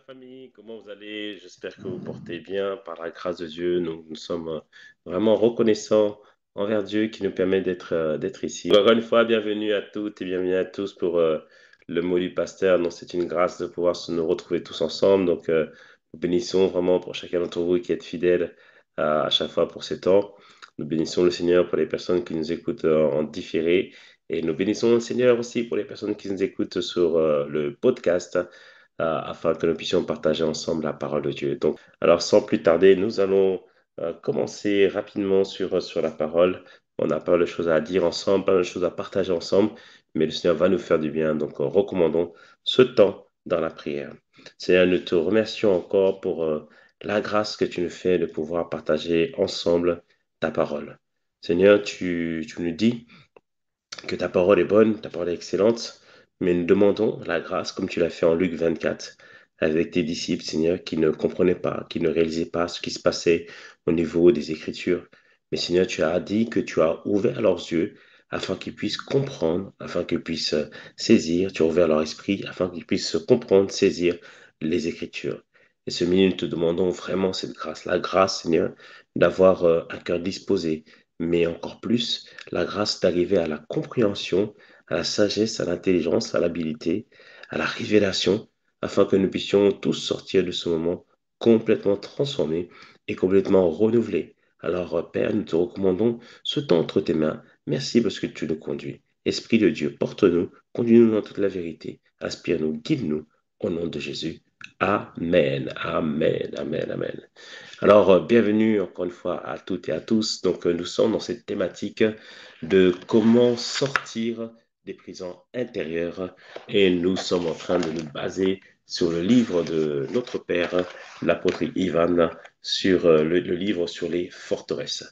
famille, comment vous allez? J'espère que vous portez bien par la grâce de Dieu. Nous sommes vraiment reconnaissants envers Dieu qui nous permet d'être ici. Encore une fois, bienvenue à toutes et bienvenue à tous pour le mot du pasteur. Donc, c'est une grâce de pouvoir nous retrouver tous ensemble. Donc, nous bénissons vraiment pour chacun d'entre vous qui êtes fidèles à chaque fois pour ces temps. Nous bénissons le Seigneur pour les personnes qui nous écoutent en différé. Et nous bénissons le Seigneur aussi pour les personnes qui nous écoutent sur le podcast afin que nous puissions partager ensemble la parole de Dieu. Donc, alors sans plus tarder, nous allons commencer rapidement sur la parole. On n'a pas de choses à dire ensemble, pas de choses à partager ensemble, mais le Seigneur va nous faire du bien. Donc, recommandons ce temps dans la prière. Seigneur, nous te remercions encore pour la grâce que tu nous fais de pouvoir partager ensemble ta parole. Seigneur, tu nous dis que ta parole est bonne, ta parole est excellente, mais nous demandons la grâce, comme tu l'as fait en Luc 24, avec tes disciples, Seigneur, qui ne comprenaient pas, qui ne réalisaient pas ce qui se passait au niveau des Écritures. Mais Seigneur, tu as dit que tu as ouvert leurs yeux afin qu'ils puissent comprendre, afin qu'ils puissent saisir, tu as ouvert leur esprit afin qu'ils puissent comprendre, saisir les Écritures. Et ce midi, nous te demandons vraiment cette grâce, la grâce, Seigneur, d'avoir un cœur disposé, mais encore plus la grâce d'arriver à la compréhension, à la sagesse, à l'intelligence, à l'habilité, à la révélation, afin que nous puissions tous sortir de ce moment complètement transformés et complètement renouvelés. Alors, Père, nous te recommandons ce temps entre tes mains. Merci parce que tu nous conduis. Esprit de Dieu, porte-nous, conduis-nous dans toute la vérité. Inspire-nous, guide-nous, au nom de Jésus. Amen, amen, amen, amen. Alors, bienvenue encore une fois à toutes et à tous. Donc, nous sommes dans cette thématique de comment sortir des prisons intérieures et nous sommes en train de nous baser sur le livre de notre Père, l'apôtre Ivan, sur le livre sur les forteresses.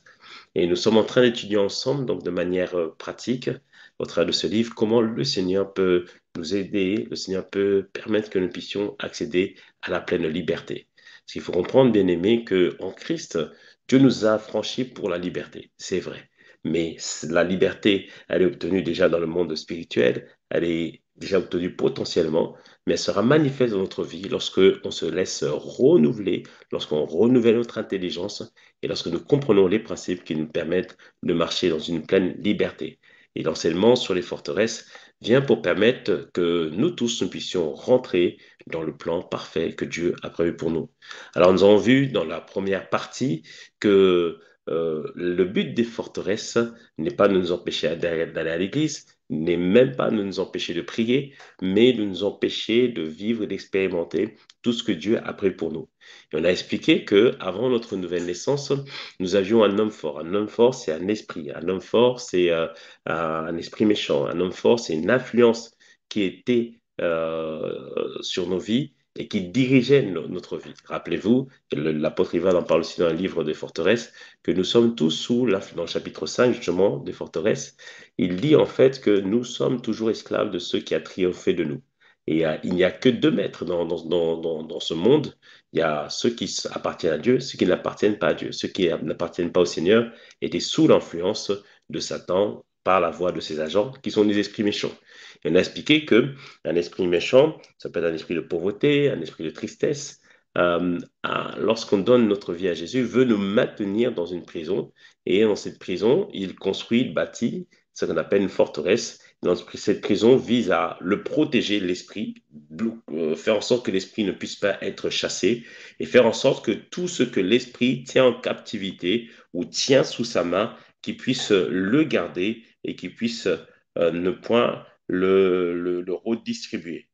Et nous sommes en train d'étudier ensemble, donc de manière pratique, au travers de ce livre, comment le Seigneur peut nous aider, le Seigneur peut permettre que nous puissions accéder à la pleine liberté. Parce qu'il faut comprendre, bien aimé, qu'en Christ, Dieu nous a affranchis pour la liberté, c'est vrai. Mais la liberté, elle est obtenue déjà dans le monde spirituel, elle est déjà obtenue potentiellement, mais elle sera manifeste dans notre vie lorsque on se laisse renouveler, lorsqu'on renouvelle notre intelligence et lorsque nous comprenons les principes qui nous permettent de marcher dans une pleine liberté. Et l'enseignement sur les forteresses vient pour permettre que nous tous nous puissions rentrer dans le plan parfait que Dieu a prévu pour nous. Alors nous avons vu dans la première partie que le but des forteresses n'est pas de nous empêcher d'aller à l'église, n'est même pas de nous empêcher de prier, mais de nous empêcher de vivre et d'expérimenter tout ce que Dieu a prévu pour nous. Et on a expliqué que avant notre nouvelle naissance, nous avions un homme fort. Un homme fort, c'est un esprit. Un homme fort, c'est un esprit méchant. Un homme fort, c'est une influence qui était sur nos vies et qui dirigeait notre vie. Rappelez-vous, l'apôtre Ivan en parle aussi dans le livre des forteresses, que nous sommes tous sous l'influence, dans le chapitre 5 justement des forteresses. Il dit en fait que nous sommes toujours esclaves de ceux qui a triomphé de nous. Et il n'y a que deux maîtres dans ce monde. Il y a ceux qui appartiennent à Dieu, ceux qui n'appartiennent pas à Dieu. Ceux qui n'appartiennent pas au Seigneur étaient sous l'influence de Satan par la voix de ses agents, qui sont des esprits méchants. Et on a expliqué que un esprit méchant, ça peut être un esprit de pauvreté, un esprit de tristesse. Lorsqu'on donne notre vie à Jésus, veut nous maintenir dans une prison. Et dans cette prison, il construit, il bâtit ce qu'on appelle une forteresse. Dans cette prison vise à le protéger, l'esprit, faire en sorte que l'esprit ne puisse pas être chassé et faire en sorte que tout ce que l'esprit tient en captivité ou tient sous sa main, qu'il puisse le garder et qu'il puisse ne point le redistribuer.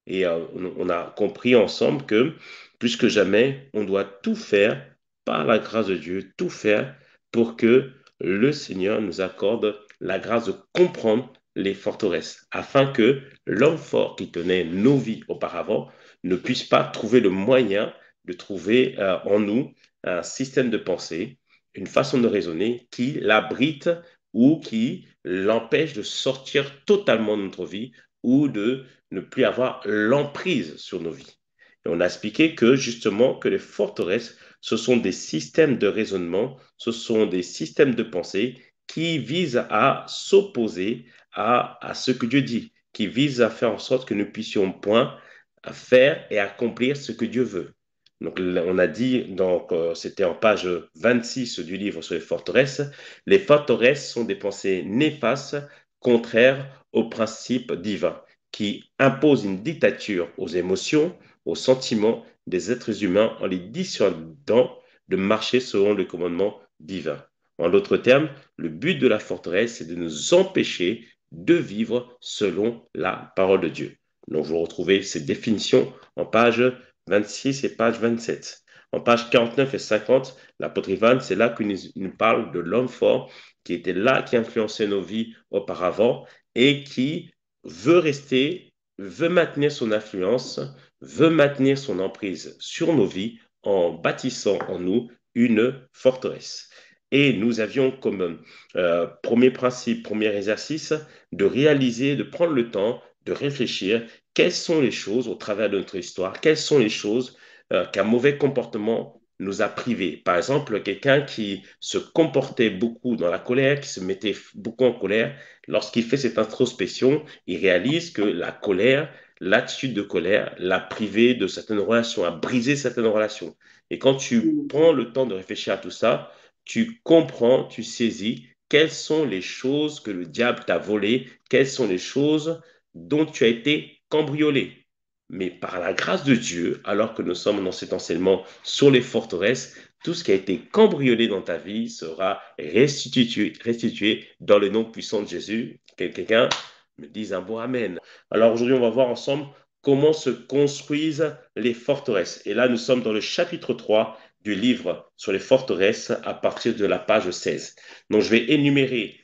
Et on a compris ensemble que plus que jamais, on doit tout faire par la grâce de Dieu, tout faire pour que le Seigneur nous accorde la grâce de comprendre les forteresses, afin que l'homme fort qui tenait nos vies auparavant ne puisse pas trouver le moyen de trouver en nous un système de pensée, une façon de raisonner qui l'abrite ou qui l'empêche de sortir totalement de notre vie ou de ne plus avoir l'emprise sur nos vies. Et on a expliqué que justement que les forteresses, ce sont des systèmes de raisonnement, ce sont des systèmes de pensée qui visent à s'opposer à ce que Dieu dit, qui visent à faire en sorte que nous puissions point à faire et accomplir ce que Dieu veut. Donc, on a dit, donc, c'était en page 26 du livre sur les forteresses sont des pensées néfastes, contraires aux principes divins, qui imposent une dictature aux émotions, aux sentiments des êtres humains en les dissuadant de marcher selon le commandement divin. En d'autres termes, le but de la forteresse, c'est de nous empêcher de vivre selon la parole de Dieu. Donc, vous retrouvez ces définitions en page 26 et page 27. En page 49 et 50, l'apôtre Ivan, c'est là qu'il nous parle de l'homme fort qui était là, qui influençait nos vies auparavant et qui veut rester, veut maintenir son influence, veut maintenir son emprise sur nos vies en bâtissant en nous une forteresse. Et nous avions comme premier principe, premier exercice, de réaliser, de prendre le temps de réfléchir quelles sont les choses au travers de notre histoire, quelles sont les choses qu'un mauvais comportement nous a privés. Par exemple, quelqu'un qui se comportait beaucoup dans la colère, qui se mettait beaucoup en colère, lorsqu'il fait cette introspection, il réalise que la colère, l'attitude de colère, l'a privé de certaines relations, a brisé certaines relations. Et quand tu prends le temps de réfléchir à tout ça, tu comprends, tu saisis quelles sont les choses que le diable t'a volées, quelles sont les choses dont tu as été cambriolé. Mais par la grâce de Dieu, alors que nous sommes dans cet enseignement sur les forteresses, tout ce qui a été cambriolé dans ta vie sera restitué dans le nom puissant de Jésus. Quelqu'un me dise un beau Amen. Alors aujourd'hui, on va voir ensemble comment se construisent les forteresses. Et là, nous sommes dans le chapitre 3 du livre sur les forteresses à partir de la page 16. Donc, je vais énumérer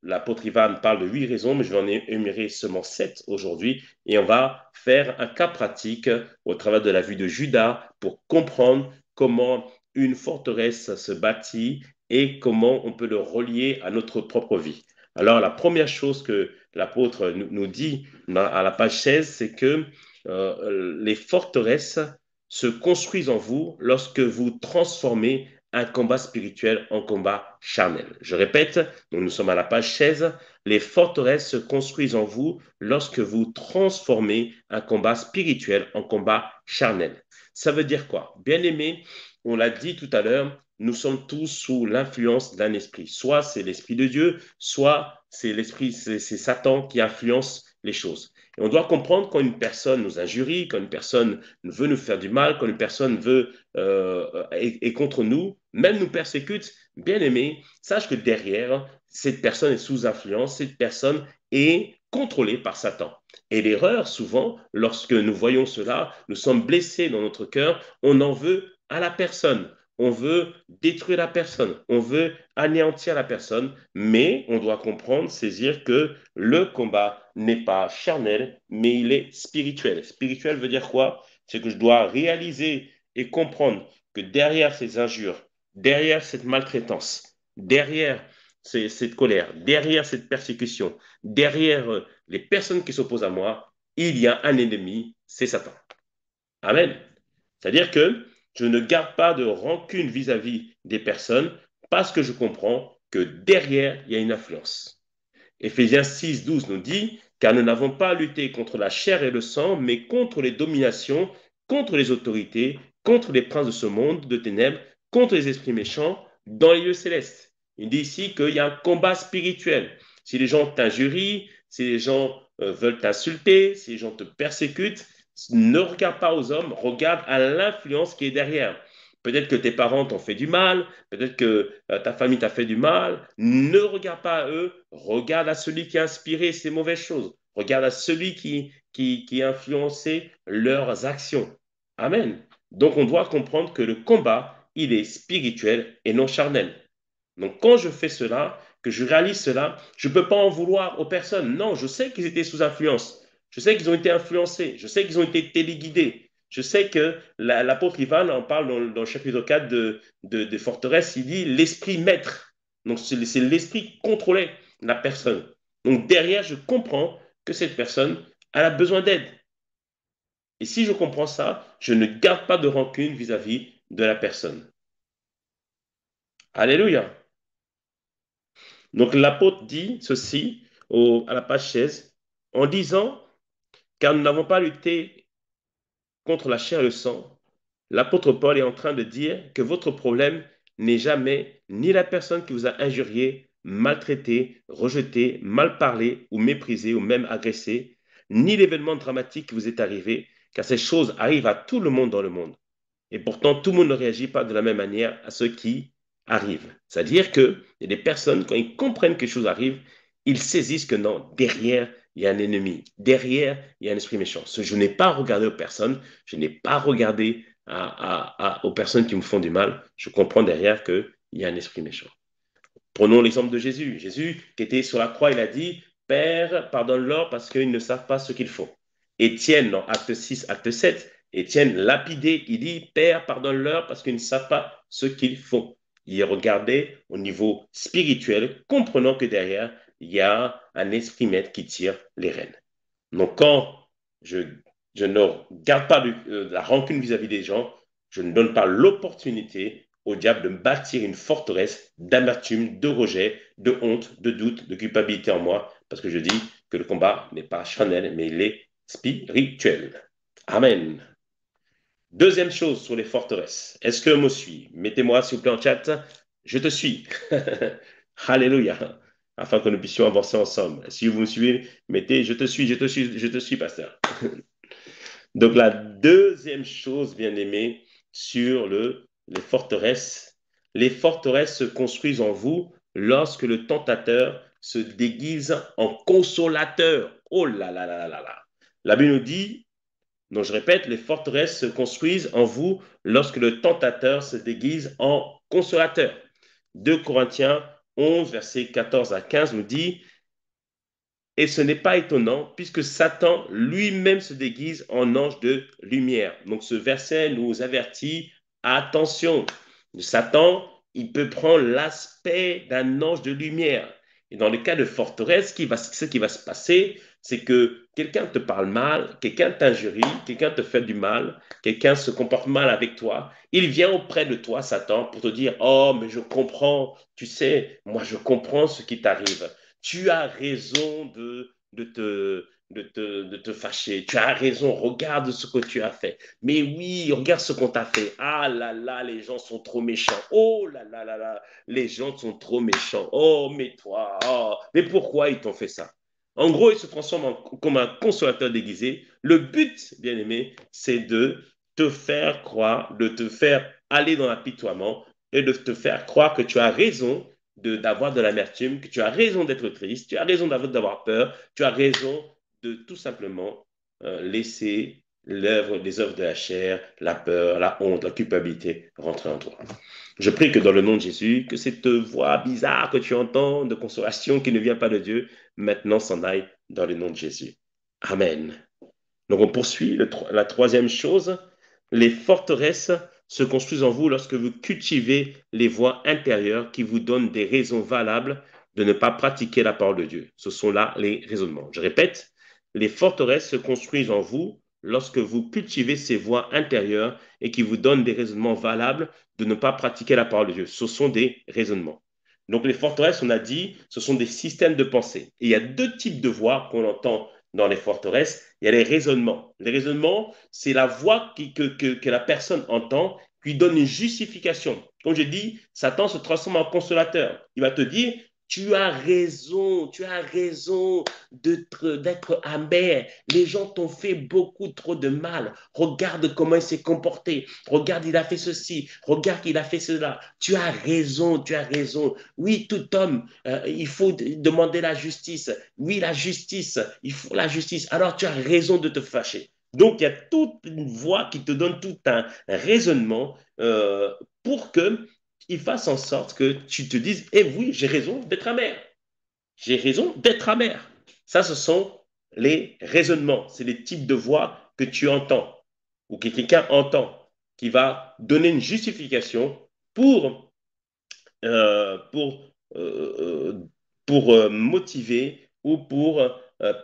l'apôtre Ivan parle de 8 raisons, mais je vais en énumérer seulement 7 aujourd'hui. Et on va faire un cas pratique au travers de la vue de Judas pour comprendre comment une forteresse se bâtit et comment on peut le relier à notre propre vie. Alors, la première chose que l'apôtre nous dit à la page 16, c'est que les forteresses se construisent en vous lorsque vous transformez un combat spirituel en combat charnel. Je répète, donc nous sommes à la page 16, les forteresses se construisent en vous lorsque vous transformez un combat spirituel en combat charnel. Ça veut dire quoi? Bien aimé, on l'a dit tout à l'heure, nous sommes tous sous l'influence d'un esprit. Soit c'est l'esprit de Dieu, soit c'est l'esprit, c'est Satan qui influence les choses. Et on doit comprendre quand une personne nous injurie, quand une personne veut nous faire du mal, quand une personne est contre nous, même nous persécute, bien aimé, sache que derrière, cette personne est sous influence, cette personne est contrôlée par Satan. Et l'erreur, souvent, lorsque nous voyons cela, nous sommes blessés dans notre cœur, on en veut à la personne. On veut détruire la personne, on veut anéantir la personne, mais on doit comprendre, saisir que le combat n'est pas charnel, mais il est spirituel. Spirituel veut dire quoi? C'est que je dois réaliser et comprendre que derrière ces injures, derrière cette maltraitance, derrière cette colère, derrière cette persécution, derrière les personnes qui s'opposent à moi, il y a un ennemi, c'est Satan. Amen. C'est-à-dire que je ne garde pas de rancune vis-à-vis des personnes parce que je comprends que derrière, il y a une influence. Éphésiens 6, 12 nous dit, car nous n'avons pas à lutter contre la chair et le sang, mais contre les dominations, contre les autorités, contre les princes de ce monde de ténèbres, contre les esprits méchants dans les lieux célestes. Il dit ici qu'il y a un combat spirituel. Si les gens t'injurient, si les gens veulent t'insulter, si les gens te persécutent, ne regarde pas aux hommes, regarde à l'influence qui est derrière. Peut-être que tes parents t'ont fait du mal, peut-être que ta famille t'a fait du mal. Ne regarde pas à eux, regarde à celui qui a inspiré ces mauvaises choses. Regarde à celui qui a influencé leurs actions. Amen. Donc on doit comprendre que le combat, il est spirituel et non charnel. Donc quand je fais cela, que je réalise cela, je ne peux pas en vouloir aux personnes. Non, je sais qu'ils étaient sous influence. Je sais qu'ils ont été influencés. Je sais qu'ils ont été téléguidés. Je sais que l'apôtre Ivan en parle dans le chapitre 4 de Forteresse. Il dit l'esprit maître. Donc c'est l'esprit qui contrôlait la personne. Donc derrière, je comprends que cette personne elle a besoin d'aide. Et si je comprends ça, je ne garde pas de rancune vis-à-vis de la personne. Alléluia. Donc l'apôtre dit ceci à la page 16, en disant, car nous n'avons pas à lutter contre la chair et le sang, l'apôtre Paul est en train de dire que votre problème n'est jamais ni la personne qui vous a injurié, maltraité, rejeté, mal parlé ou méprisé ou même agressé, ni l'événement dramatique qui vous est arrivé, car ces choses arrivent à tout le monde dans le monde. Et pourtant, tout le monde ne réagit pas de la même manière à ce qui arrive. C'est-à-dire qu'il y a des personnes, quand ils comprennent que quelque chose arrive, ils saisissent que non, derrière, il y a un ennemi. Derrière, il y a un esprit méchant. Je n'ai pas regardé aux personnes, je n'ai pas regardé aux personnes qui me font du mal. Je comprends derrière qu'il y a un esprit méchant. Prenons l'exemple de Jésus. Jésus, qui était sur la croix, il a dit, Père, pardonne-leur parce qu'ils ne savent pas ce qu'ils font. Étienne, dans Acte 6, Acte 7, Étienne, lapidé, il dit, Père, pardonne-leur parce qu'ils ne savent pas ce qu'ils font. Il regardait au niveau spirituel, comprenant que derrière, il y a un esprit maître qui tire les rênes. Donc, quand je, je ne garde pas la rancune vis-à-vis des gens, je ne donne pas l'opportunité au diable de me bâtir une forteresse d'amertume, de rejet, de honte, de doute, de culpabilité en moi, parce que je dis que le combat n'est pas charnel, mais il est spirituel. Amen. Deuxième chose sur les forteresses. Est-ce que me suit? Mettez-moi, s'il vous plaît, en chat. Je te suis. Alléluia. Afin que nous puissions avancer ensemble. Si vous me suivez, mettez je te suis, je te suis, je te suis, pasteur. Donc, la deuxième chose, bien aimé, sur les forteresses se construisent en vous lorsque le tentateur se déguise en consolateur. Oh là là là là là. La Bible nous dit, donc je répète, les forteresses se construisent en vous lorsque le tentateur se déguise en consolateur. 2 Corinthiens 11, versets 14 à 15 nous dit, et ce n'est pas étonnant puisque Satan lui-même se déguise en ange de lumière. Donc ce verset nous avertit, attention, Satan, il peut prendre l'aspect d'un ange de lumière. Et dans le cas de forteresse, ce qui va se passer, c'est que quelqu'un te parle mal, quelqu'un t'injurie, quelqu'un te fait du mal, quelqu'un se comporte mal avec toi. Il vient auprès de toi, Satan, pour te dire, oh, mais je comprends, tu sais, moi je comprends ce qui t'arrive. Tu as raison de te fâcher. Tu as raison, regarde ce que tu as fait. Mais oui, regarde ce qu'on t'a fait. Ah là là, les gens sont trop méchants. Oh là là là là, les gens sont trop méchants. Oh, mais toi, oh. Mais pourquoi ils t'ont fait ça? En gros, ils se transforment comme un consolateur déguisé. Le but, bien aimé, c'est de te faire croire, de te faire aller dans l'apitoiement et de te faire croire que tu as raison d'avoir de l'amertume, que tu as raison d'être triste, tu as raison d'avoir peur, tu as raison de tout simplement laisser les œuvres de la chair, la peur, la honte, la culpabilité rentrer en toi. Je prie que dans le nom de Jésus, que cette voix bizarre que tu entends de consolation qui ne vient pas de Dieu, maintenant s'en aille dans le nom de Jésus. Amen. Donc on poursuit la troisième chose, les forteresses se construisent en vous lorsque vous cultivez les voies intérieures qui vous donnent des raisons valables de ne pas pratiquer la parole de Dieu. Ce sont là les raisonnements. Je répète, les forteresses se construisent en vous lorsque vous cultivez ces voies intérieures et qui vous donnent des raisonnements valables de ne pas pratiquer la parole de Dieu. Ce sont des raisonnements. Donc les forteresses, on a dit, ce sont des systèmes de pensée. Et il y a deux types de voix qu'on entend dans les forteresses. Il y a les raisonnements. Les raisonnements, c'est la voix que la personne entend, qui donne une justification. Comme je dis, Satan se transforme en consolateur. Il va te dire, tu as raison d'être amer. Les gens t'ont fait beaucoup trop de mal. Regarde comment il s'est comporté. Regarde, il a fait ceci. Regarde, il a fait cela. Tu as raison, tu as raison. Oui, tout homme, il faut demander la justice. Oui, la justice, il faut la justice. Alors, tu as raison de te fâcher. Donc, il y a toute une voix qui te donne tout un raisonnement pour que il fasse en sorte que tu te dises, eh oui, j'ai raison d'être amer. J'ai raison d'être amer. Ça, ce sont les raisonnements. C'est les types de voix que tu entends ou que quelqu'un entend qui va donner une justification pour, euh, pour, euh, pour motiver ou pour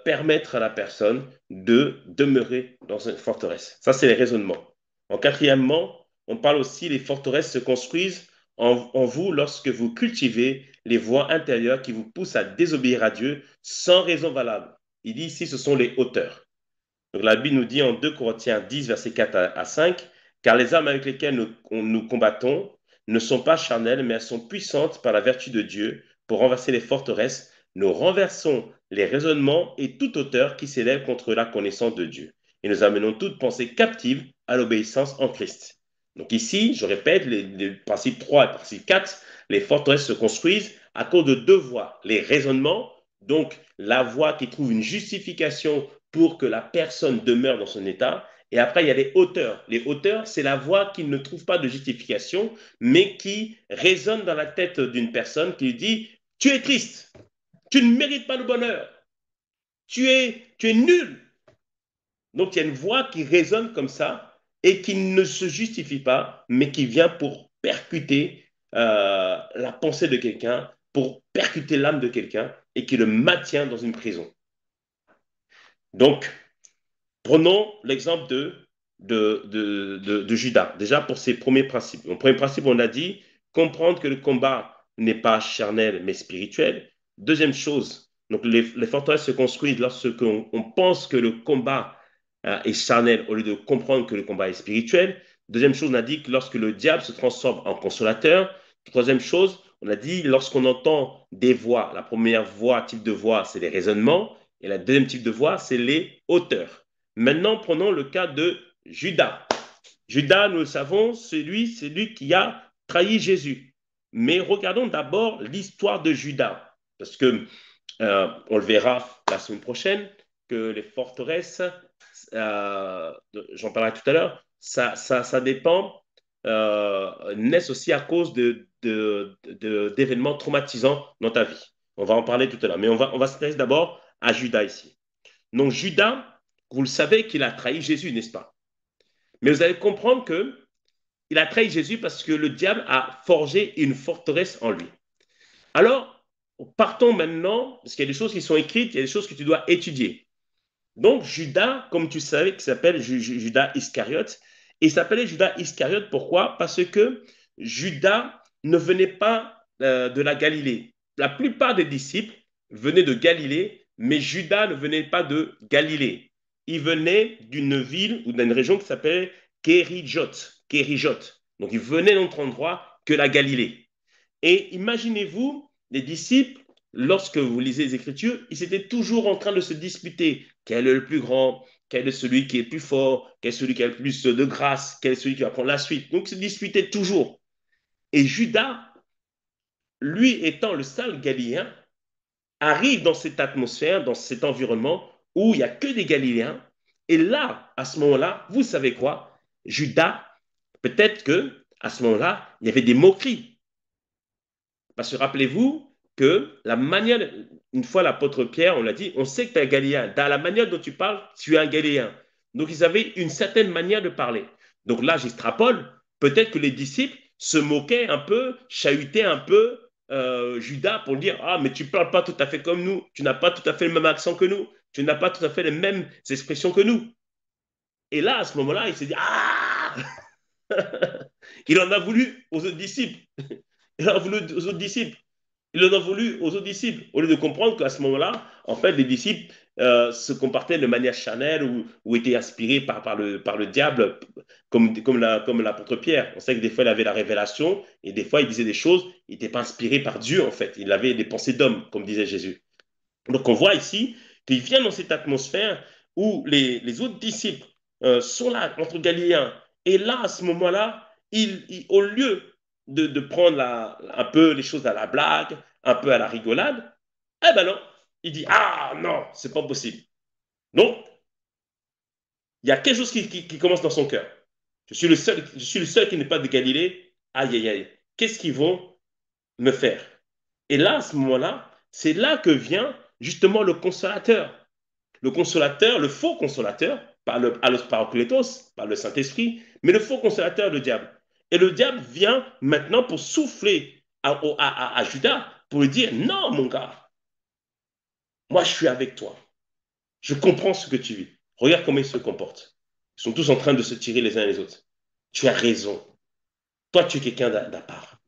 permettre à la personne de demeurer dans une forteresse. Ça, c'est les raisonnements. En quatrièmement, on parle aussi les forteresses se construisent en vous lorsque vous cultivez les voies intérieures qui vous poussent à désobéir à Dieu sans raison valable. Il dit ici, ce sont les hauteurs. Donc la Bible nous dit en 2 Corinthiens 10, versets 4 à 5, car les armes avec lesquelles nous combattons ne sont pas charnelles, mais elles sont puissantes par la vertu de Dieu pour renverser les forteresses. Nous renversons les raisonnements et toute hauteur qui s'élève contre la connaissance de Dieu. Et nous amenons toute pensée captive à l'obéissance en Christ. Donc ici, je répète, les principes 3 et principe 4, les forteresses se construisent à cause de deux voies. Les raisonnements, donc la voie qui trouve une justification pour que la personne demeure dans son état. Et après, il y a les hauteurs. Les hauteurs, c'est la voix qui ne trouve pas de justification, mais qui résonne dans la tête d'une personne qui lui dit, tu es triste, tu ne mérites pas le bonheur, tu es nul. Donc, il y a une voix qui résonne comme ça et qui ne se justifie pas, mais qui vient pour percuter la pensée de quelqu'un, pour percuter l'âme de quelqu'un et qui le maintient dans une prison. Donc, prenons l'exemple de Judas, déjà pour ses premiers principes. Mon premier principe, on a dit comprendre que le combat n'est pas charnel mais spirituel. Deuxième chose, donc les forteresses se construisent lorsque on pense que le combat est charnel au lieu de comprendre que le combat est spirituel. Deuxième chose, on a dit que lorsque le diable se transforme en consolateur. Troisième chose, on a dit lorsqu'on entend des voix, la première voix, type de voix, c'est les raisonnements, et la deuxième type de voix, c'est les hauteurs. Maintenant, prenons le cas de Judas. Judas, nous le savons, c'est lui qui a trahi Jésus. Mais regardons d'abord l'histoire de Judas, parce que on le verra la semaine prochaine, que les forteresses, j'en parlerai tout à l'heure, ça dépend, naissent aussi à cause d'événements traumatisants dans ta vie. On va en parler tout à l'heure, mais on va s'intéresser d'abord à Judas ici. Donc Judas, vous le savez qu'il a trahi Jésus, n'est-ce pas? Mais vous allez comprendre que il a trahi Jésus parce que le diable a forgé une forteresse en lui. Alors, partons maintenant, parce qu'il y a des choses qui sont écrites, il y a des choses que tu dois étudier. Donc Judas, comme tu savais, qui s'appelle Judas Iscariote, il s'appelait Judas Iscariote pourquoi? Parce que Judas ne venait pas de la Galilée. La plupart des disciples venaient de Galilée, mais Judas ne venait pas de Galilée. Il venait d'une ville ou d'une région qui s'appelait Kérijot. Kérijot. Donc il venait d'un autre endroit que la Galilée. Et imaginez-vous, les disciples, lorsque vous lisez les Écritures, ils étaient toujours en train de se disputer. Quel est le plus grand? Quel est celui qui est le plus fort? Quel est celui qui a le plus de grâce? Quel est celui qui va prendre la suite? Donc, ils se disputaient toujours. Et Judas, lui étant le seul Galiléen, arrive dans cette atmosphère, dans cet environnement où il n'y a que des Galiléens. Et là, à ce moment-là, vous savez quoi? Judas, peut-être que à ce moment-là, il y avait des moqueries. Parce que rappelez-vous que la manière, une fois l'apôtre Pierre, on l'a dit, on sait que tu es un Galiléen. Dans la manière dont tu parles, tu es un Galiléen. Donc ils avaient une certaine manière de parler. Donc là, j'extrapole. Peut-être que les disciples se moquaient un peu, chahutaient un peu Judas pour dire, ah, mais tu ne parles pas tout à fait comme nous, tu n'as pas tout à fait le même accent que nous, tu n'as pas tout à fait les mêmes expressions que nous. Et là, à ce moment-là, il s'est dit, ah, il en a voulu aux autres disciples. Il en a voulu aux autres disciples. Il en a voulu aux autres disciples, au lieu de comprendre qu'à ce moment-là, en fait, les disciples se comportaient de manière charnelle ou étaient inspirés par le diable, comme l'apôtre Pierre. On sait que des fois, il avait la révélation et des fois, il disait des choses, il n'était pas inspiré par Dieu, en fait. Il avait des pensées d'homme, comme disait Jésus. Donc, on voit ici qu'il vient dans cette atmosphère où les autres disciples sont là, entre Galiléens. Et là, à ce moment-là, au lieu de prendre un peu les choses à la blague, un peu à la rigolade, eh ben non, il dit, ah non, c'est pas possible. Donc, il y a quelque chose qui commence dans son cœur. Je suis le seul qui n'est pas de Galilée. Aïe, aïe, aïe. Qu'est-ce qu'ils vont me faire? Et là, à ce moment-là, c'est là que vient justement le consolateur. Le consolateur, le faux consolateur, par le Paracletos, par le Saint-Esprit, mais le faux consolateur, le diable. Et le diable vient maintenant pour souffler à Judas, pour lui dire, non, mon gars, moi je suis avec toi. Je comprends ce que tu vis. Regarde comment ils se comportent. Ils sont tous en train de se tirer les uns les autres. Tu as raison. Toi, tu es quelqu'un d'à part.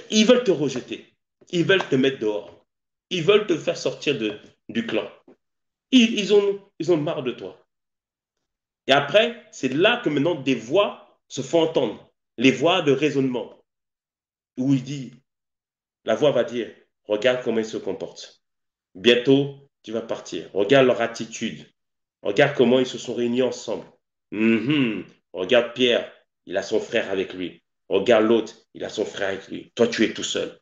Ils veulent te rejeter. Ils veulent te mettre dehors. Ils veulent te faire sortir du clan. Ils ont marre de toi. Et après, c'est là que maintenant des voix se font entendre, les voix de raisonnement, où il dit, la voix va dire, regarde comment ils se comportent. Bientôt, tu vas partir. Regarde leur attitude. Regarde comment ils se sont réunis ensemble. Mhm. Regarde Pierre, il a son frère avec lui. Regarde l'autre, il a son frère avec lui. Toi, tu es tout seul.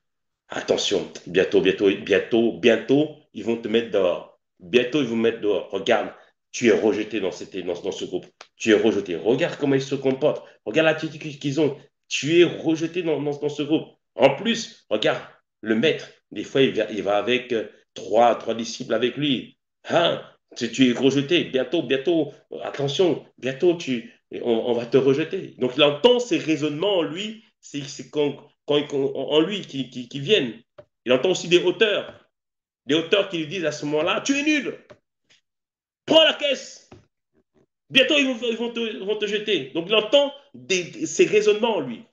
Attention, bientôt, ils vont te mettre dehors. Bientôt, ils vont te mettre dehors. Regarde, tu es rejeté dans ce groupe. Tu es rejeté. Regarde comment ils se comportent. Regarde l'attitude qu'ils ont. Tu es rejeté dans ce groupe. En plus, regarde, le maître, des fois, il va avec trois disciples avec lui. Hein? Tu es rejeté. Bientôt, attention, on va te rejeter. Donc, il entend ces raisonnements en lui. C'est en lui qui viennent. Il entend aussi des auteurs qui lui disent à ce moment-là, tu es nul, prends la caisse, bientôt vont te jeter. Donc il entend ces raisonnements en lui.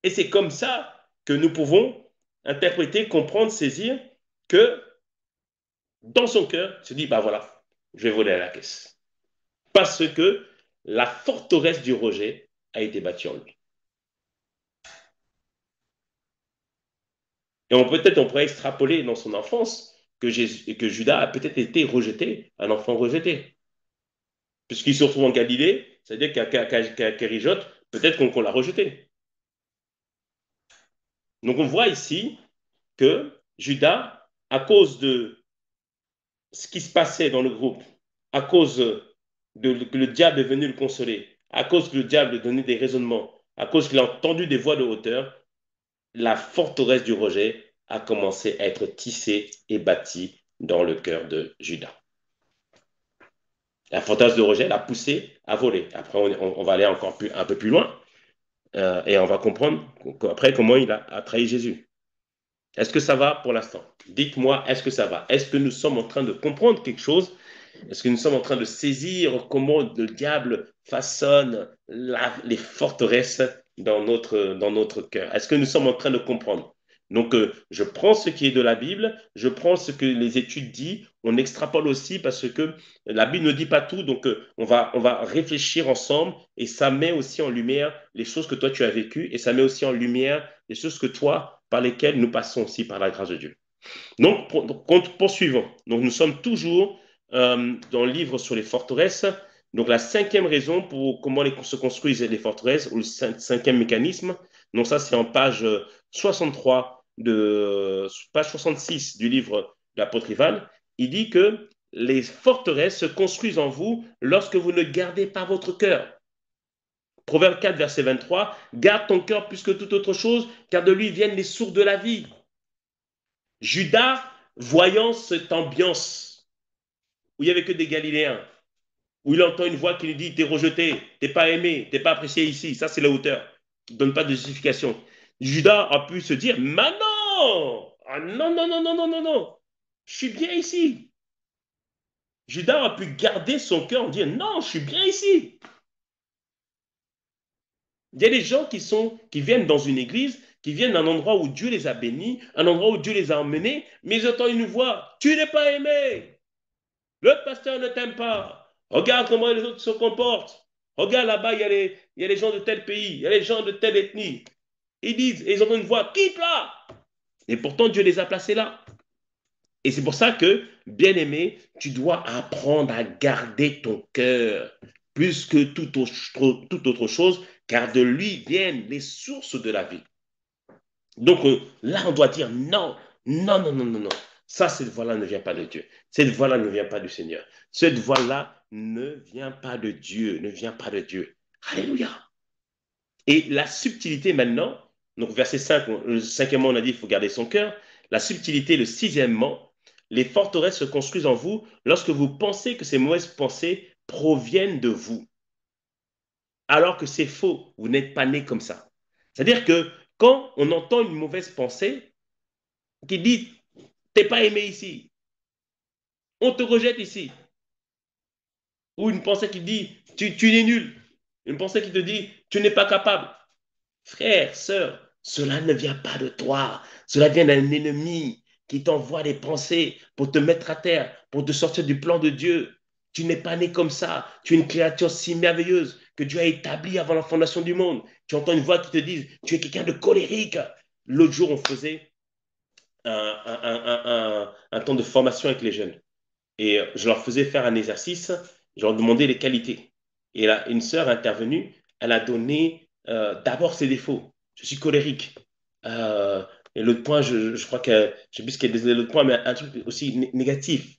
Et c'est comme ça que nous pouvons interpréter, comprendre, saisir que dans son cœur, il se dit, bah voilà, je vais voler à la caisse. Parce que la forteresse du rejet a été bâtie en lui. Et peut-être on pourrait extrapoler dans son enfance que Judas a peut-être été rejeté, un enfant rejeté. Puisqu'il se retrouve en Galilée, c'est-à-dire qu'à Rijote, peut-être qu'on l'a rejeté. Donc on voit ici que Judas, à cause de ce qui se passait dans le groupe, à cause que le diable est venu le consoler, à cause que le diable donnait des raisonnements, à cause qu'il a entendu des voix de hauteur, la forteresse du rejet a commencé à être tissée et bâtie dans le cœur de Judas. La forteresse du rejet l'a poussé à voler. Après, on va aller un peu plus loin. Et on va comprendre après comment a trahi Jésus. Est-ce que ça va pour l'instant? Dites-moi, est-ce que ça va? Est-ce que nous sommes en train de comprendre quelque chose? Est-ce que nous sommes en train de saisir comment le diable façonne les forteresses dans notre cœur? Est-ce que nous sommes en train de comprendre? Donc, je prends ce qui est de la Bible, je prends ce que les études disent, on extrapole aussi parce que la Bible ne dit pas tout, donc on va réfléchir ensemble et ça met aussi en lumière les choses que toi tu as vécues et ça met aussi en lumière les choses que toi, par lesquelles nous passons aussi par la grâce de Dieu. Donc, poursuivons. Donc, nous sommes toujours dans le livre sur les forteresses. Donc, la cinquième raison pour comment se construisent les forteresses, ou le cinquième mécanisme. Donc, ça, c'est en page 63 page 66 du livre de l'apôtre Ivan. Il dit que les forteresses se construisent en vous lorsque vous ne gardez pas votre cœur. Proverbe 4, verset 23, garde ton cœur plus que toute autre chose, car de lui viennent les sources de la vie. Judas, voyant cette ambiance où il n'y avait que des Galiléens, où il entend une voix qui lui dit, t'es rejeté, t'es pas aimé, t'es pas apprécié ici, ça c'est la hauteur, qui ne donne pas de justification. Judas a pu se dire, mais non, ah, non, je suis bien ici. Judas a pu garder son cœur en disant, non, je suis bien ici. Il y a des gens qui viennent dans une église, qui viennent d'un endroit où Dieu les a bénis, un endroit où Dieu les a emmenés, mais ils entendent une voix, tu n'es pas aimé. Le pasteur ne t'aime pas. Regarde comment les autres se comportent. Regarde là-bas, il y a les gens de tel pays, il y a les gens de telle ethnie. Ils disent, et ils entendent une voix, quitte là. Et pourtant, Dieu les a placés là. Et c'est pour ça que, bien-aimé, tu dois apprendre à garder ton cœur plus que toute autre chose, car de lui viennent les sources de la vie. Donc là, on doit dire non. Ça, cette voix-là ne vient pas de Dieu. Cette voix-là ne vient pas du Seigneur. Cette voix-là ne vient pas de Dieu, ne vient pas de Dieu. Alléluia. Et la subtilité maintenant, donc verset 5, le cinquièmement, on a dit qu'il faut garder son cœur. La subtilité, le sixièmement, les forteresses se construisent en vous lorsque vous pensez que ces mauvaises pensées proviennent de vous. Alors que c'est faux, vous n'êtes pas né comme ça. C'est-à-dire que quand on entend une mauvaise pensée, qui dit, t'es pas aimé ici, on te rejette ici. Ou une pensée qui dit, tu es nul. Une pensée qui te dit, tu n'es pas capable. Frère, sœur, cela ne vient pas de toi. Cela vient d'un ennemi qui t'envoie des pensées pour te mettre à terre, pour te sortir du plan de Dieu. Tu n'es pas né comme ça. Tu es une créature si merveilleuse que Dieu a établie avant la fondation du monde. Tu entends une voix qui te dit, tu es quelqu'un de colérique. L'autre jour, on faisait un temps de formation avec les jeunes. Et je leur faisais faire un exercice, je leur demandais les qualités. Et là, une sœur est intervenue, elle a donné d'abord ses défauts. Je suis colérique. Euh, et l'autre point, je crois que, je sais plus ce qu'elle disait l'autre point, mais un truc aussi négatif.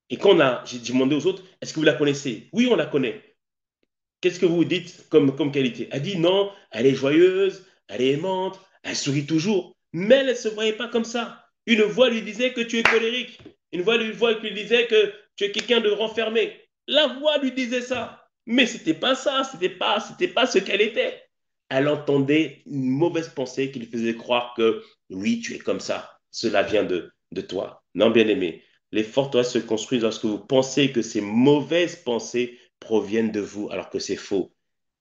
Et quand j'ai demandé aux autres, est-ce que vous la connaissez? Oui, on la connaît. Qu'est-ce que vous dites comme qualité? Elle dit non, elle est joyeuse, elle est aimante, elle sourit toujours. Mais elle ne se voyait pas comme ça. Une voix lui disait que tu es colérique. Une voix lui disait que tu es quelqu'un de renfermé. La voix lui disait ça. Mais c'était pas ça, c'était pas ce qu'elle était. Elle entendait une mauvaise pensée qui lui faisait croire que oui, tu es comme ça. Cela vient de toi. Non, bien aimé. Les forteresses se construisent lorsque vous pensez que ces mauvaises pensées proviennent de vous, alors que c'est faux.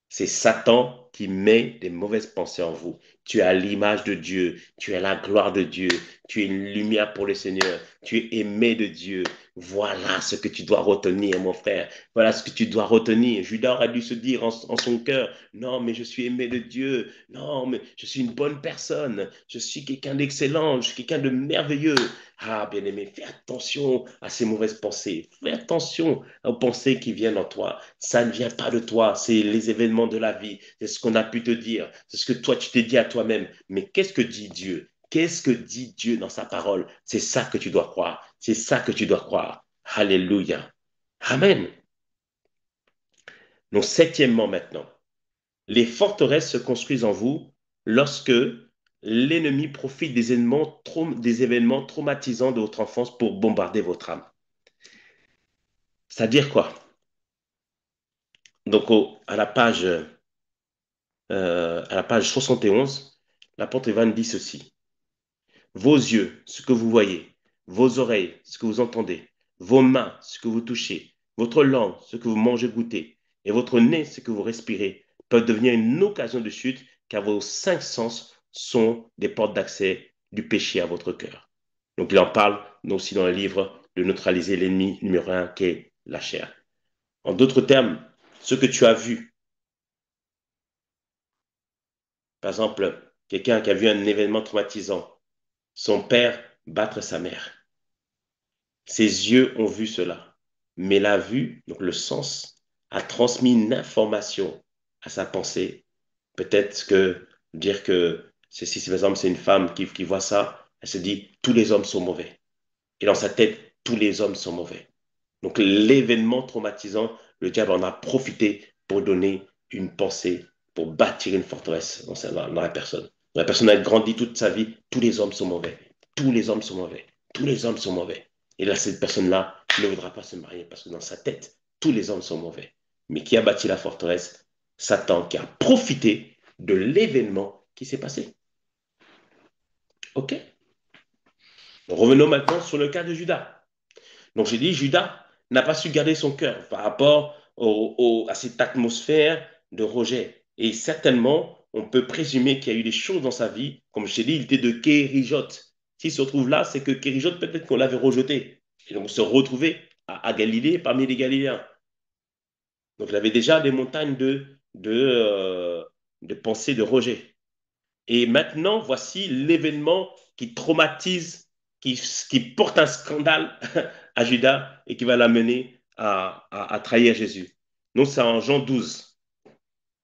C'est Satan qui met des mauvaises pensées en vous. Tu as l'image de Dieu, tu as la gloire de Dieu, tu es une lumière pour le Seigneur, tu es aimé de Dieu. Voilà ce que tu dois retenir, mon frère. Voilà ce que tu dois retenir. Judas aurait dû se dire en son cœur, non, mais je suis aimé de Dieu. Non, mais je suis une bonne personne. Je suis quelqu'un d'excellent. Je suis quelqu'un de merveilleux. Ah, bien-aimé, fais attention à ces mauvaises pensées. Fais attention aux pensées qui viennent en toi. Ça ne vient pas de toi, c'est les événements de la vie, c'est ce qu'on a pu te dire, c'est ce que toi tu t'es dit à toi-même. Mais qu'est-ce que dit Dieu? Qu'est-ce que dit Dieu dans sa parole? C'est ça que tu dois croire, c'est ça que tu dois croire. Alléluia. Amen. Donc, septièmement maintenant, les forteresses se construisent en vous lorsque l'ennemi profite des événements traumatisants de votre enfance pour bombarder votre âme. C'est-à-dire quoi? Donc, à la page 71, l'apôtre Ivan dit ceci. Vos yeux, ce que vous voyez, vos oreilles, ce que vous entendez, vos mains, ce que vous touchez, votre langue, ce que vous mangez, goûtez, et votre nez, ce que vous respirez, peuvent devenir une occasion de chute, car vos cinq sens sont des portes d'accès du péché à votre cœur. Donc il en parle aussi dans le livre de neutraliser l'ennemi numéro un qui est la chair. En d'autres termes, ce que tu as vu, par exemple, quelqu'un qui a vu un événement traumatisant, son père battre sa mère. Ses yeux ont vu cela. Mais la vue, donc le sens, a transmis une information à sa pensée. Peut-être que dire que si par exemple c'est une femme qui voit ça, elle se dit tous les hommes sont mauvais. Et dans sa tête, tous les hommes sont mauvais. Donc l'événement traumatisant, le diable en a profité pour donner une pensée, pour bâtir une forteresse dans la personne. La personne a grandi toute sa vie, tous les hommes sont mauvais, tous les hommes sont mauvais, tous les hommes sont mauvais. Et là, cette personne-là ne voudra pas se marier parce que dans sa tête, tous les hommes sont mauvais. Mais qui a bâti la forteresse? Satan qui a profité de l'événement qui s'est passé. OK? Revenons maintenant sur le cas de Judas. Donc j'ai dit, Judas n'a pas su garder son cœur par rapport à cette atmosphère de rejet. Et certainement, on peut présumer qu'il y a eu des choses dans sa vie, comme je t'ai dit, il était de Kérijot. S'il se retrouve là, c'est que Kérijot, peut-être qu'on l'avait rejeté. Et donc se retrouver à Galilée parmi les Galiléens. Donc il avait déjà des montagnes de pensée, de rejet. Et maintenant, voici l'événement qui traumatise, qui porte un scandale à Judas et qui va l'amener à trahir Jésus. Donc, c'est en Jean 12.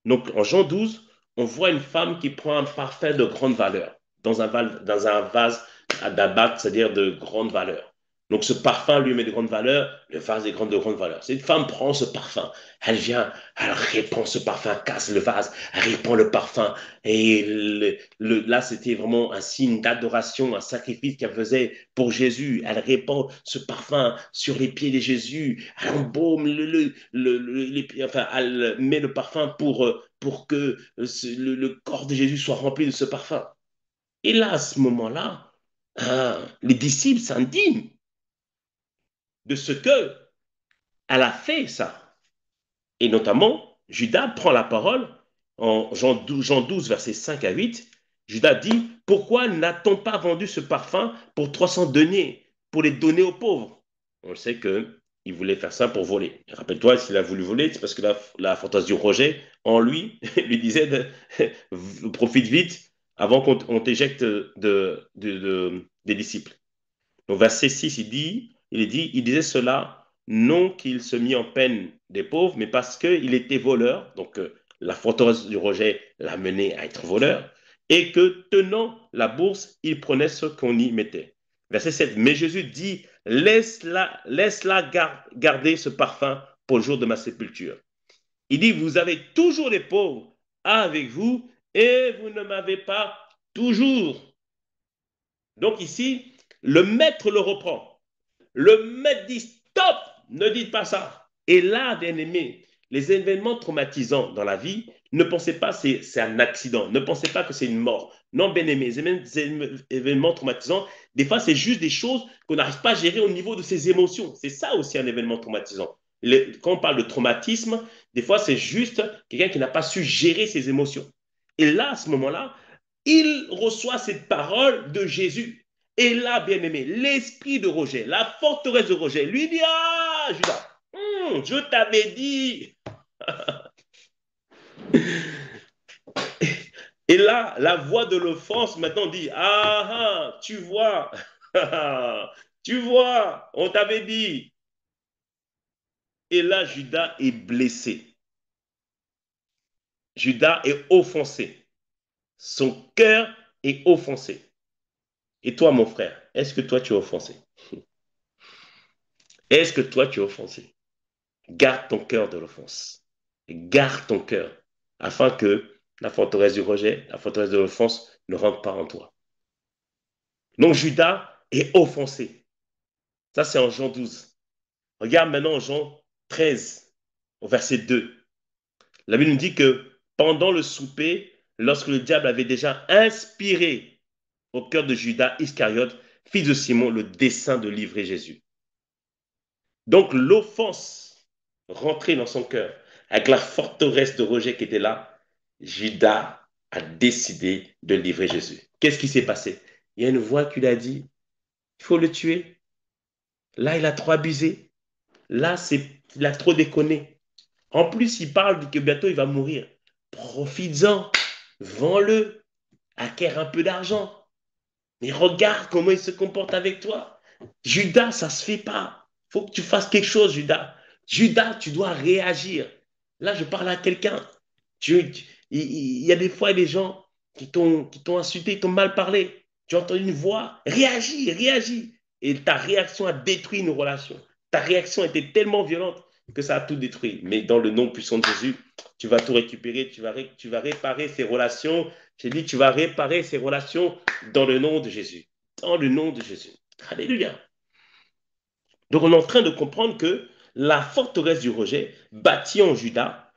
Donc, en Jean 12, on voit une femme qui prend un parfum de grande valeur dans un vase d'abac, c'est-à-dire de grande valeur. Donc, ce parfum lui met de grande valeur, le vase est de grande valeur. Cette femme prend ce parfum, elle vient, elle répand ce parfum, casse le vase, elle répand le parfum. Et là, c'était vraiment un signe d'adoration, un sacrifice qu'elle faisait pour Jésus. Elle répand ce parfum sur les pieds de Jésus, elle embaume les pieds, enfin, elle met le parfum pour que le corps de Jésus soit rempli de ce parfum. Et là, à ce moment-là, les disciples s'indignent de ce que elle a fait ça. Et notamment, Judas prend la parole en Jean 12, versets 5 à 8. Judas dit, pourquoi n'a-t-on pas vendu ce parfum pour 300 deniers pour les donner aux pauvres? On sait qu'il voulait faire ça pour voler. Rappelle-toi, s'il a voulu voler, c'est parce que la fantasie du rejet en lui lui disait profite vite avant qu'on t'éjecte des disciples. Donc, verset 6, il disait cela, non qu'il se mit en peine des pauvres, mais parce qu'il était voleur. Donc, la forteresse du rejet l'a mené à être voleur. Et que, tenant la bourse, il prenait ce qu'on y mettait. Verset 7, mais Jésus dit, laisse-la garder ce parfum pour le jour de ma sépulture. Il dit, vous avez toujours les pauvres avec vous et vous ne m'avez pas toujours. Donc ici, le maître le reprend. Le maître dit stop, ne dites pas ça. Et là, bien aimé, les événements traumatisants dans la vie, ne pensez pas que c'est un accident, ne pensez pas que c'est une mort. Non, bien aimé, les événements traumatisants, des fois, c'est juste des choses qu'on n'arrive pas à gérer au niveau de ses émotions. C'est ça aussi un événement traumatisant. Quand on parle de traumatisme, des fois, c'est juste quelqu'un qui n'a pas su gérer ses émotions. Et là, à ce moment-là, il reçoit cette parole de Jésus. Et là, bien aimé, l'esprit de rejet, la forteresse de rejet, lui dit, ah, Judas, je t'avais dit. Et là, la voix de l'offense maintenant dit, ah, tu vois, tu vois, on t'avait dit. Et là, Judas est blessé. Judas est offensé. Son cœur est offensé. Et toi, mon frère, est-ce que toi, tu es offensé? Est-ce que toi, tu es offensé? Garde ton cœur de l'offense. Garde ton cœur afin que la forteresse du rejet, la forteresse de l'offense ne rentre pas en toi. Donc Judas est offensé. Ça, c'est en Jean 12. Regarde maintenant en Jean 13, au verset 2. La Bible nous dit que pendant le souper, lorsque le diable avait déjà inspiré au cœur de Judas Iscariote, fils de Simon, le dessein de livrer Jésus. Donc l'offense rentrait dans son cœur avec la forteresse de rejet qui était là. Judas a décidé de livrer Jésus. Qu'est-ce qui s'est passé? Il y a une voix qui lui a dit, il faut le tuer. Là, il a trop abusé. Là, il a trop déconné. En plus, il parle que bientôt il va mourir. Profites-en, vends-le, acquiert un peu d'argent. Mais regarde comment il se comporte avec toi. Judas, ça se fait pas. Il faut que tu fasses quelque chose, Judas. Judas, tu dois réagir. Là, je parle à quelqu'un. Il y a des fois des gens qui t'ont insulté, qui t'ont mal parlé. Tu entends une voix, réagis, réagis. Et ta réaction a détruit une relation. Ta réaction était tellement violente que ça a tout détruit. Mais dans le nom puissant de Jésus, tu vas tout récupérer, tu vas réparer ces relations. J'ai dit, tu vas réparer ces relations dans le nom de Jésus. Dans le nom de Jésus. Alléluia. Donc on est en train de comprendre que la forteresse du rejet, bâtie en Juda,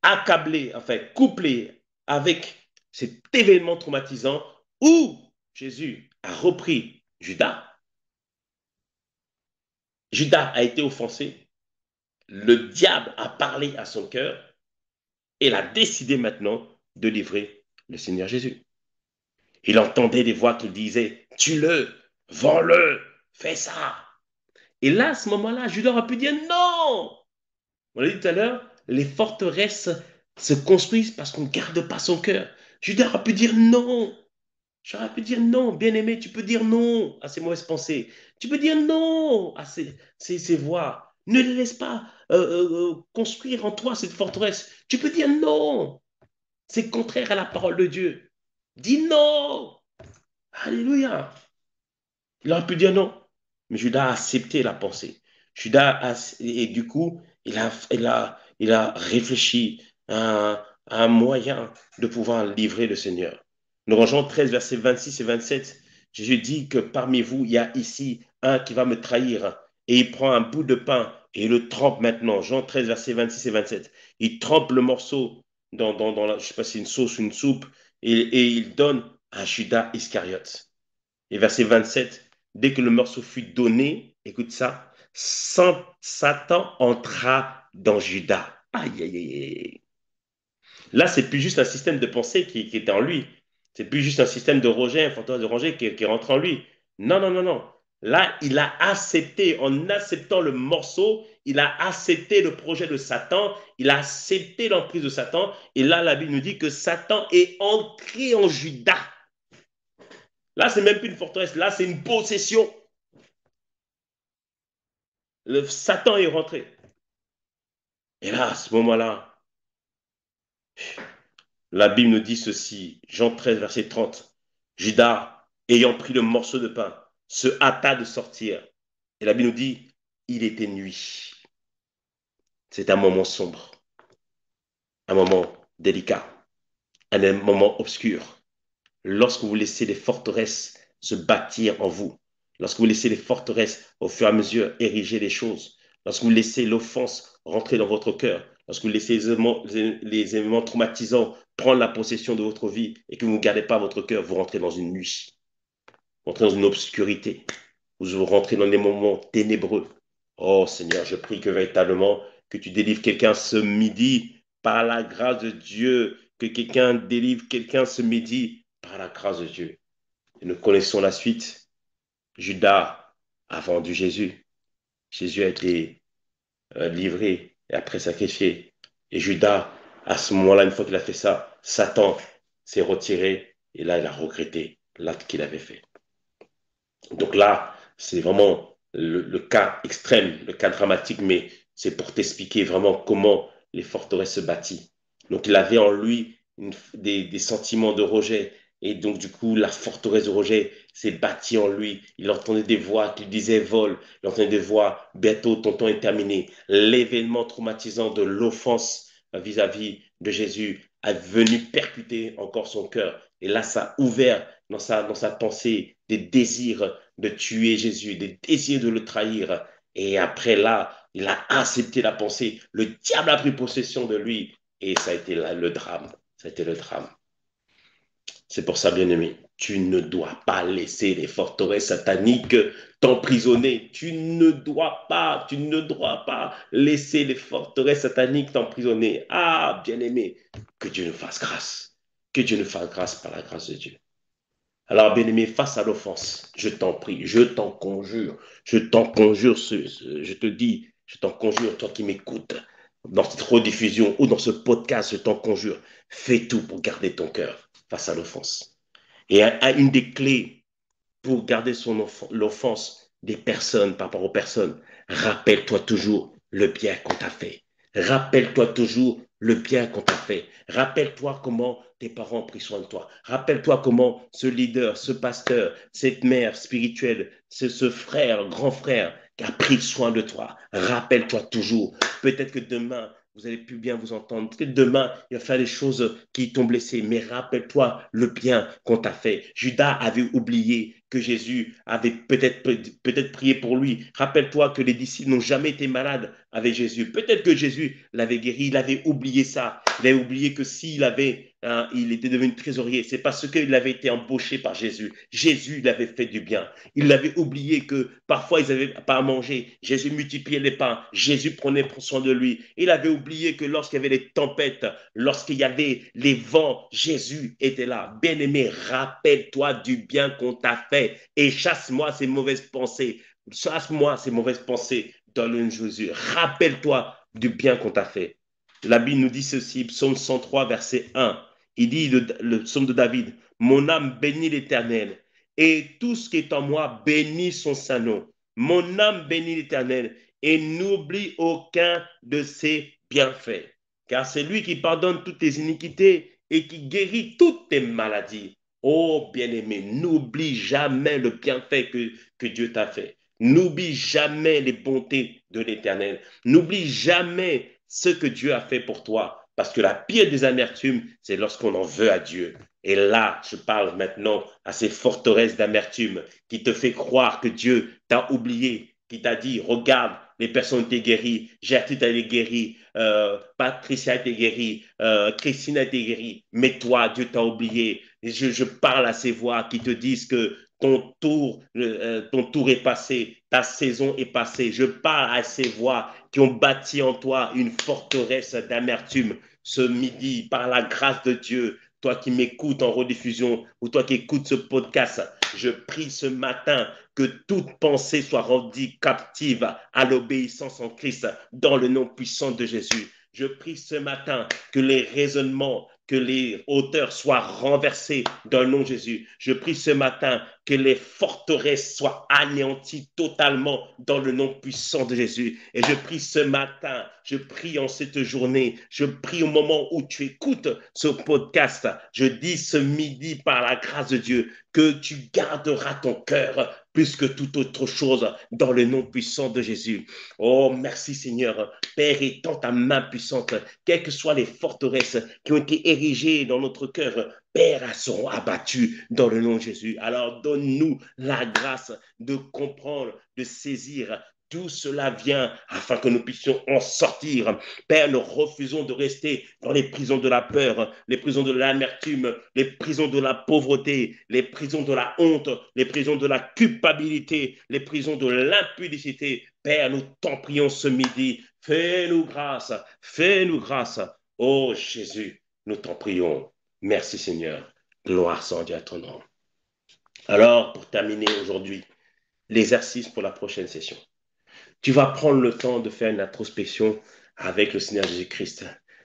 accablée, enfin couplée avec cet événement traumatisant où Jésus a repris Judas, Judas a été offensé, le diable a parlé à son cœur et il a décidé maintenant de livrer le Seigneur Jésus. Il entendait des voix qui disaient, tue-le, vends-le, fais ça. Et là, à ce moment-là, Judas aurait pu dire non. On l'a dit tout à l'heure, les forteresses se construisent parce qu'on ne garde pas son cœur. Judas aurait pu dire non. J'aurais pu dire non, bien-aimé, tu peux dire non à ces mauvaises pensées. Tu peux dire non à ces voix. Ne les laisse pas construire en toi cette forteresse. Tu peux dire non. C'est contraire à la parole de Dieu. Dis non. Alléluia. Il aurait pu dire non. Mais Judas a accepté la pensée. Et du coup, il a réfléchi à un moyen de pouvoir livrer le Seigneur. Dans Jean 13, versets 26 et 27, Jésus dit que parmi vous, il y a ici un qui va me trahir. Et il prend un bout de pain et il le trempe maintenant. Jean 13, versets 26 et 27. Il trempe le morceau je ne sais pas si c'est une sauce ou une soupe, et il donne à Judas Iscariote. Et verset 27, dès que le morceau fut donné, écoute ça, Satan entra dans Judas. Aïe, aïe, aïe. Là, c'est plus juste un système de pensée qui était en lui. C'est plus juste un système de rejet, un forteresse de rejet qui rentre en lui. Non, non, non, non. Là, il a accepté, en acceptant le morceau, il a accepté le projet de Satan, il a accepté l'emprise de Satan. Et là, la Bible nous dit que Satan est entré en Judas. Là, c'est même plus une forteresse, là, c'est une possession. Le Satan est rentré. Et là, à ce moment-là, la Bible nous dit ceci, Jean 13, verset 30. Judas, ayant pris le morceau de pain, se hâta de sortir. Et la Bible nous dit, il était nuit. C'est un moment sombre, un moment délicat, un moment obscur. Lorsque vous laissez les forteresses se bâtir en vous, lorsque vous laissez les forteresses au fur et à mesure ériger les choses, lorsque vous laissez l'offense rentrer dans votre cœur, lorsque vous laissez les événements traumatisants prendre la possession de votre vie et que vous ne gardez pas votre cœur, vous rentrez dans une nuit, vous rentrez dans une obscurité, vous rentrez dans des moments ténébreux. Oh Seigneur, je prie que véritablement que tu délivres quelqu'un ce midi par la grâce de Dieu, que quelqu'un délivre quelqu'un ce midi par la grâce de Dieu. Et nous connaissons la suite. Judas a vendu Jésus. Jésus a été livré et après sacrifié. Et Judas, à ce moment-là, une fois qu'il a fait ça, Satan s'est retiré et là, il a regretté l'acte qu'il avait fait. Donc là, c'est vraiment le cas extrême, le cas dramatique, mais c'est pour t'expliquer vraiment comment les forteresses se bâtissent. Donc il avait en lui des sentiments de rejet. Et donc du coup, la forteresse de rejet s'est bâtie en lui. Il entendait des voix qui lui disaient vole. Il entendait des voix, bientôt ton temps est terminé. L'événement traumatisant de l'offense vis-à-vis de Jésus est venu percuter encore son cœur. Et là, ça a ouvert dans sa pensée des désirs de tuer Jésus, des désirs de le trahir. Et après là, il a accepté la pensée. Le diable a pris possession de lui. Et ça a été là, le drame. Ça a été le drame. C'est pour ça, bien-aimé, tu ne dois pas laisser les forteresses sataniques t'emprisonner. Tu ne dois pas laisser les forteresses sataniques t'emprisonner. Ah, bien-aimé, que Dieu nous fasse grâce. Que Dieu nous fasse grâce par la grâce de Dieu. Alors, bien-aimé, face à l'offense, je t'en prie, je t'en conjure, je te dis, je t'en conjure, toi qui m'écoutes, dans cette rediffusion ou dans ce podcast, je t'en conjure, fais tout pour garder ton cœur face à l'offense. Et une des clés pour garder l'offense des personnes par rapport aux personnes, rappelle-toi toujours le bien qu'on t'a fait. Rappelle-toi toujours le bien qu'on t'a fait. Rappelle-toi comment tes parents ont pris soin de toi. Rappelle-toi comment ce leader, ce pasteur, cette mère spirituelle, ce frère, grand frère qui a pris soin de toi. Rappelle-toi toujours. Peut-être que demain, vous allez plus bien vous entendre. Peut-être demain, il va faire des choses qui t'ont blessé. Mais rappelle-toi le bien qu'on t'a fait. Judas avait oublié que Jésus avait peut-être prié pour lui. Rappelle-toi que les disciples n'ont jamais été malades avec Jésus. Peut-être que Jésus l'avait guéri. Il avait oublié ça. Il avait oublié que il était devenu trésorier, c'est parce qu'il avait été embauché par Jésus. Jésus l'avait fait du bien. Il avait oublié que parfois ils n'avaient pas à manger. Jésus multipliait les pains. Jésus prenait soin de lui. Il avait oublié que lorsqu'il y avait les tempêtes, lorsqu'il y avait les vents, Jésus était là. Bien-aimé, rappelle-toi du bien qu'on t'a fait et chasse-moi ces mauvaises pensées. Chasse-moi ces mauvaises pensées dans le nom de Jésus. Rappelle-toi du bien qu'on t'a fait. La Bible nous dit ceci, psaume 103, verset 1. Il dit, le psaume de David, mon âme bénit l'Éternel et tout ce qui est en moi bénit son saint nom. Mon âme bénit l'Éternel et n'oublie aucun de ses bienfaits. Car c'est lui qui pardonne toutes tes iniquités et qui guérit toutes tes maladies. Oh bien-aimé, n'oublie jamais le bienfait que Dieu t'a fait. N'oublie jamais les bontés de l'Éternel. N'oublie jamais ce que Dieu a fait pour toi. Parce que la pire des amertumes, c'est lorsqu'on en veut à Dieu. Et là, je parle maintenant à ces forteresses d'amertume qui te fait croire que Dieu t'a oublié, qui t'a dit, regarde, les personnes étaient guéries, Gertrude a été guérie, Patricia a été guérie, Christine a été guérie, mais toi, Dieu t'a oublié. Je parle à ces voix qui te disent que ton tour est passé, ta saison est passée. Je parle à ces voix qui ont bâti en toi une forteresse d'amertume. Ce midi, par la grâce de Dieu, toi qui m'écoutes en rediffusion ou toi qui écoutes ce podcast, je prie ce matin que toute pensée soit rendue captive à l'obéissance en Christ dans le nom puissant de Jésus. Je prie ce matin que les raisonnements, que les hauteurs soient renversées dans le nom de Jésus. Je prie ce matin que les forteresses soient anéanties totalement dans le nom puissant de Jésus. Et je prie ce matin, je prie en cette journée, je prie au moment où tu écoutes ce podcast, je dis ce midi par la grâce de Dieu que tu garderas ton cœur plus que toute autre chose dans le nom puissant de Jésus. Oh, merci Seigneur. Père, étends ta main puissante, quelles que soient les forteresses qui ont été érigées dans notre cœur, Père, elles seront abattues dans le nom de Jésus. Alors donne-nous la grâce de comprendre, de saisir d'où cela vient afin que nous puissions en sortir. Père, nous refusons de rester dans les prisons de la peur, les prisons de l'amertume, les prisons de la pauvreté, les prisons de la honte, les prisons de la culpabilité, les prisons de l'impudicité. Père, nous t'en prions ce midi. Fais-nous grâce, fais-nous grâce. Oh Jésus, nous t'en prions. Merci Seigneur. Gloire sans Dieu à ton nom. Alors, pour terminer aujourd'hui, l'exercice pour la prochaine session. Tu vas prendre le temps de faire une introspection avec le Seigneur Jésus-Christ.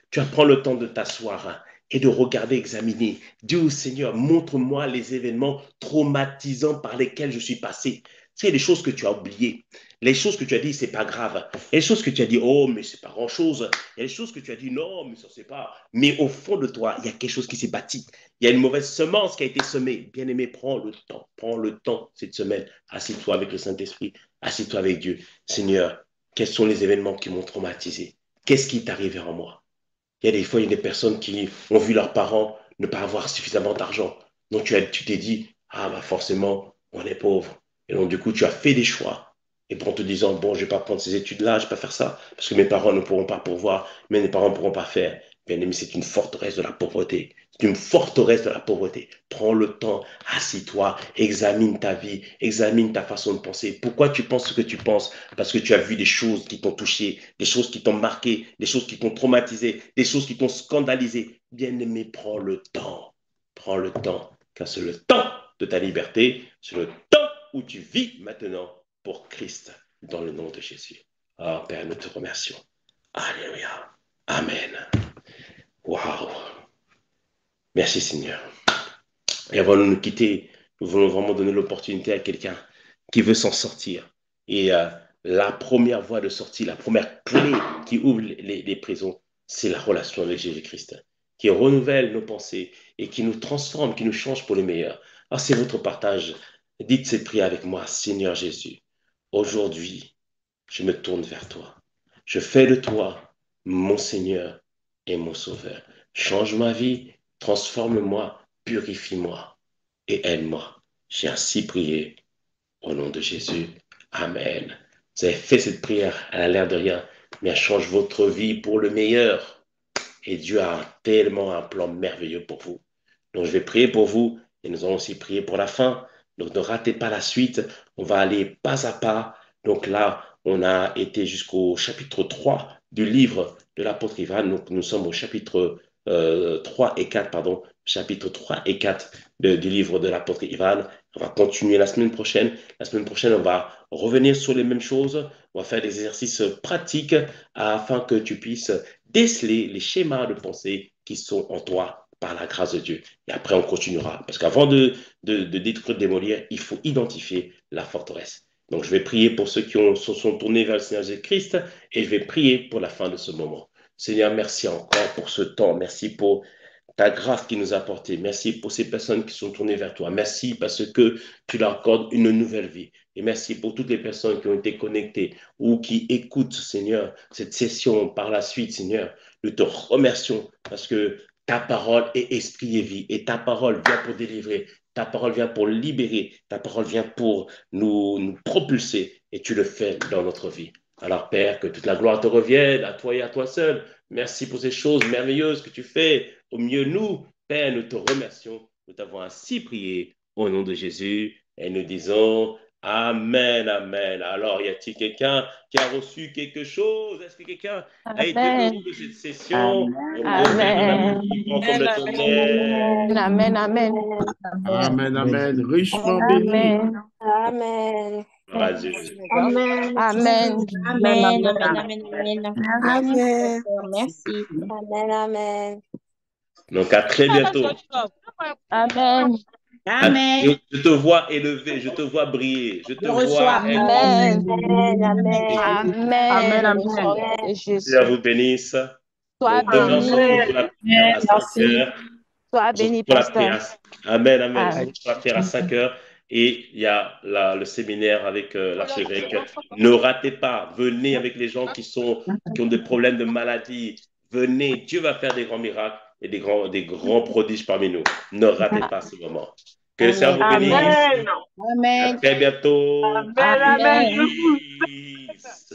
Tu vas prendre le temps de t'asseoir et de regarder, examiner. Dieu, Seigneur, montre-moi les événements traumatisants par lesquels je suis passé. C'est les choses que tu as oubliées. Les choses que tu as dit, c'est pas grave. Et les choses que tu as dit, oh, mais c'est pas grand-chose. Il y a les choses que tu as dit, non, mais ça, c'est pas. Mais au fond de toi, il y a quelque chose qui s'est bâti. Il y a une mauvaise semence qui a été semée. Bien-aimé, prends le temps cette semaine. Assieds-toi avec le Saint-Esprit. Assieds-toi avec Dieu. Seigneur, quels sont les événements qui m'ont traumatisé? Qu'est-ce qui est arrivé en moi? Il y a des fois, il y a des personnes qui ont vu leurs parents ne pas avoir suffisamment d'argent. Donc, tu t'es dit, ah, bah, forcément, on est pauvre. Et donc, du coup, tu as fait des choix. Et en te disant, bon, je ne vais pas prendre ces études-là, je ne vais pas faire ça, parce que mes parents ne pourront pas pourvoir, mes parents ne pourront pas faire. Bien aimé, c'est une forteresse de la pauvreté. C'est une forteresse de la pauvreté. Prends le temps, assis-toi, examine ta vie, examine ta façon de penser. Pourquoi tu penses ce que tu penses? Parce que tu as vu des choses qui t'ont touché, des choses qui t'ont marqué, des choses qui t'ont traumatisé, des choses qui t'ont scandalisé. Bien-aimé, prends le temps. Prends le temps, car c'est le temps de ta liberté, c'est le temps où tu vis maintenant pour Christ, dans le nom de Jésus. Ah, Père, nous te remercions. Alléluia. Amen. Waouh. Merci, Seigneur. Et avant de nous quitter, nous voulons vraiment donner l'opportunité à quelqu'un qui veut s'en sortir. Et la première voie de sortie, la première clé qui ouvre les prisons, c'est la relation avec Jésus-Christ, qui renouvelle nos pensées et qui nous transforme, qui nous change pour le meilleur. Alors, c'est votre partage. Dites cette prière avec moi, Seigneur Jésus. Aujourd'hui, je me tourne vers toi. Je fais de toi mon Seigneur et mon Sauveur. Change ma vie, transforme-moi, purifie-moi et aide-moi. J'ai ainsi prié au nom de Jésus. Amen. Vous avez fait cette prière, elle a l'air de rien, mais elle change votre vie pour le meilleur. Et Dieu a tellement un plan merveilleux pour vous. Donc je vais prier pour vous et nous allons aussi prier pour la fin. Donc ne ratez pas la suite. On va aller pas à pas. Donc là, on a été jusqu'au chapitre 3 du livre de l'apôtre Ivan. Donc nous sommes au chapitre 3 et 4, pardon. Chapitre 3 et 4 du livre de l'apôtre Ivan. On va continuer la semaine prochaine. La semaine prochaine, on va revenir sur les mêmes choses. On va faire des exercices pratiques afin que tu puisses déceler les schémas de pensée qui sont en toi par la grâce de Dieu. Et après, on continuera. Parce qu'avant de détruire, de démolir, il faut identifier la forteresse. Donc, je vais prier pour ceux qui se sont tournés vers le Seigneur Jésus-Christ et je vais prier pour la fin de ce moment. Seigneur, merci encore pour ce temps. Merci pour ta grâce qui nous a apporté. Merci pour ces personnes qui sont tournées vers toi. Merci parce que tu leur accordes une nouvelle vie. Et merci pour toutes les personnes qui ont été connectées ou qui écoutent, Seigneur, cette session par la suite, Seigneur. Nous te remercions parce que ta parole est esprit et vie. Et ta parole vient pour délivrer. Ta parole vient pour libérer. Ta parole vient pour nous propulser. Et tu le fais dans notre vie. Alors, Père, que toute la gloire te revienne à toi et à toi seul. Merci pour ces choses merveilleuses que tu fais au milieu de nous. Père, nous te remercions. Nous t'avons ainsi prié au nom de Jésus et nous disons Amen, amen. Alors, y a-t-il quelqu'un qui a reçu quelque chose? Est-ce que quelqu'un a été Amen. béni de cette session Amen. au profit de la Amen. vie, comme Amen, le tonnerre? Amen. Amen. Amen. Amen, amen. Richement béni. Amen. Amen. Gloire à Dieu. Amen. Amen. amen, Amen. amen, amen, amen. Merci. Merci, Amen. pasteur, merci. Amen. Amen. Donc, à très bientôt. Amen. Amen. Je te vois élevé, je te vois briller, je te Je reçois. vois être Amen. Amen. Amen. Amen. Amen. Je Amen, reçois au amen. nom de Dieu Jésus. vous bénisse. Sois Donc, demain, on se retrouve béni. pour la prière à 5 Merci. heures. Sois On se retrouve béni, pour la pasteur. prière. Amen, amen. On se Amen. retrouve pour la prière à 5 heures. Et il y a le séminaire avec l'archevêque. Ne ratez pas. Venez avec les gens qui ont des problèmes de maladie. Venez. Dieu va faire des grands miracles et des grands prodiges parmi nous. Ne ratez pas ce moment. Que le Seigneur Amen. vous bénisse. Amen. À Amen. très bientôt. Amen. Amen. Amen. Peace.